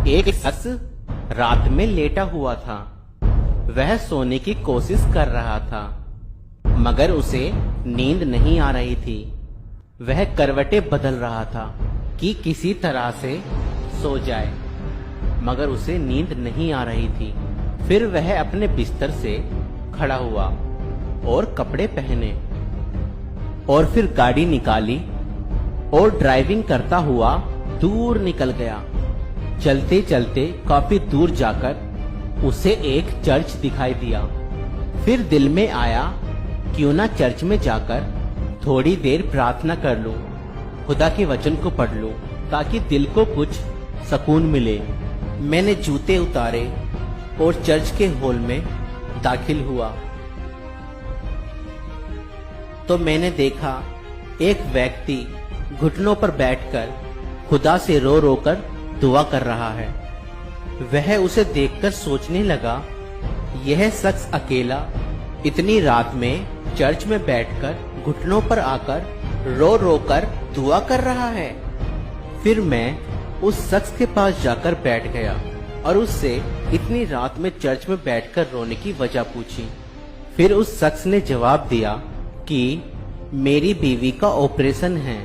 एक शख्स रात में लेटा हुआ था। वह सोने की कोशिश कर रहा था, मगर उसे नींद नहीं आ रही थी। वह करवटें बदल रहा था कि किसी तरह से सो जाए, मगर उसे नींद नहीं आ रही थी। फिर वह अपने बिस्तर से खड़ा हुआ और कपड़े पहने और फिर गाड़ी निकाली और ड्राइविंग करता हुआ दूर निकल गया। चलते चलते काफी दूर जाकर उसे एक चर्च दिखाई दिया। फिर दिल में आया, क्यों ना चर्च में जाकर थोड़ी देर प्रार्थना कर लूं, खुदा के वचन को पढ़ लूं, ताकि दिल को कुछ सुकून मिले। मैंने जूते उतारे और चर्च के हॉल में दाखिल हुआ तो मैंने देखा एक व्यक्ति घुटनों पर बैठकर खुदा से रो रो कर दुआ कर रहा है। वह उसे देखकर सोचने लगा, यह शख्स अकेला इतनी रात में चर्च में बैठकर घुटनों पर आकर रो रो कर दुआ कर रहा है। फिर मैं उस शख्स के पास जाकर बैठ गया और उससे इतनी रात में चर्च में बैठकर रोने की वजह पूछी। फिर उस शख्स ने जवाब दिया कि मेरी बीवी का ऑपरेशन है,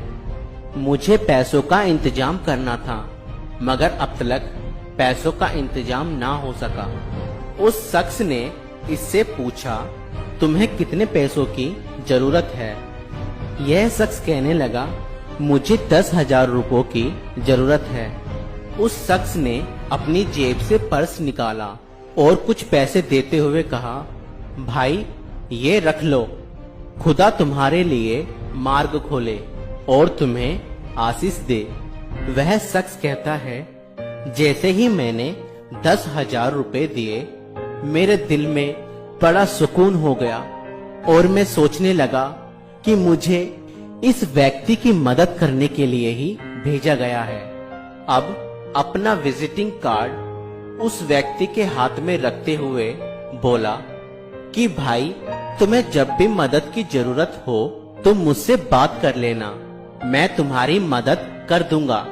मुझे पैसों का इंतजाम करना था, मगर अब तक पैसों का इंतजाम ना हो सका। उस शख्स ने इससे पूछा, तुम्हें कितने पैसों की जरूरत है? यह शख्स कहने लगा, मुझे 10,000 रुपयों की जरूरत है। उस शख्स ने अपनी जेब से पर्स निकाला और कुछ पैसे देते हुए कहा, भाई ये रख लो, खुदा तुम्हारे लिए मार्ग खोले और तुम्हें आशीष दे। वह शख्स कहता है, जैसे ही मैंने 10,000 रुपए दिए, मेरे दिल में बड़ा सुकून हो गया और मैं सोचने लगा कि मुझे इस व्यक्ति की मदद करने के लिए ही भेजा गया है। अब अपना विजिटिंग कार्ड उस व्यक्ति के हाथ में रखते हुए बोला कि भाई तुम्हें जब भी मदद की जरूरत हो तो मुझसे बात कर लेना, मैं तुम्हारी मदद कर दूंगा।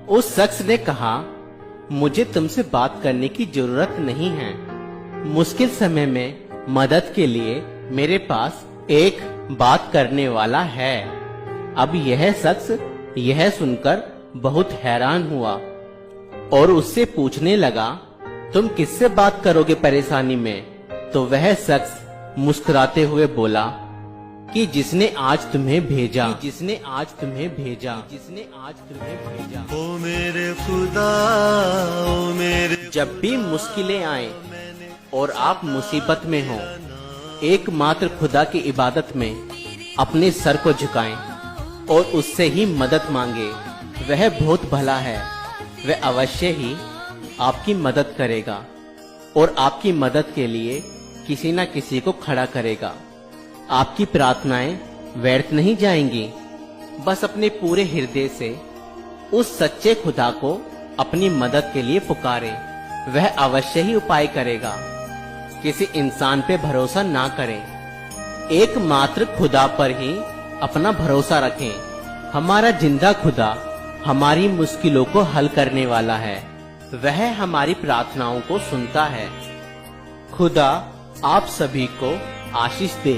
उस शख्स ने कहा, मुझे तुमसे बात करने की जरूरत नहीं है, मुश्किल समय में मदद के लिए मेरे पास एक बात करने वाला है। अब यह शख्स यह सुनकर बहुत हैरान हुआ और उससे पूछने लगा, तुम किससे बात करोगे परेशानी में? तो वह शख्स मुस्कुराते हुए बोला कि जिसने आज तुम्हें भेजा, जिसने आज तुम्हें भेजा, जिसने आज तुम्हें भेजा। ओ मेरे खुदा, ओ मेरे, जब भी मुश्किलें आए और आप मुसीबत में हो, एकमात्र खुदा की इबादत में अपने सर को झुकाएं और उससे ही मदद मांगे। वह बहुत भला है, वह अवश्य ही आपकी मदद करेगा और आपकी मदद के लिए किसी न किसी को खड़ा करेगा। आपकी प्रार्थनाएं व्यर्थ नहीं जाएंगी। बस अपने पूरे हृदय से उस सच्चे खुदा को अपनी मदद के लिए पुकारें, वह अवश्य ही उपाय करेगा। किसी इंसान पे भरोसा ना करें, एकमात्र खुदा पर ही अपना भरोसा रखें। हमारा जिंदा खुदा हमारी मुश्किलों को हल करने वाला है, वह हमारी प्रार्थनाओं को सुनता है। खुदा आप सभी को आशीष दे।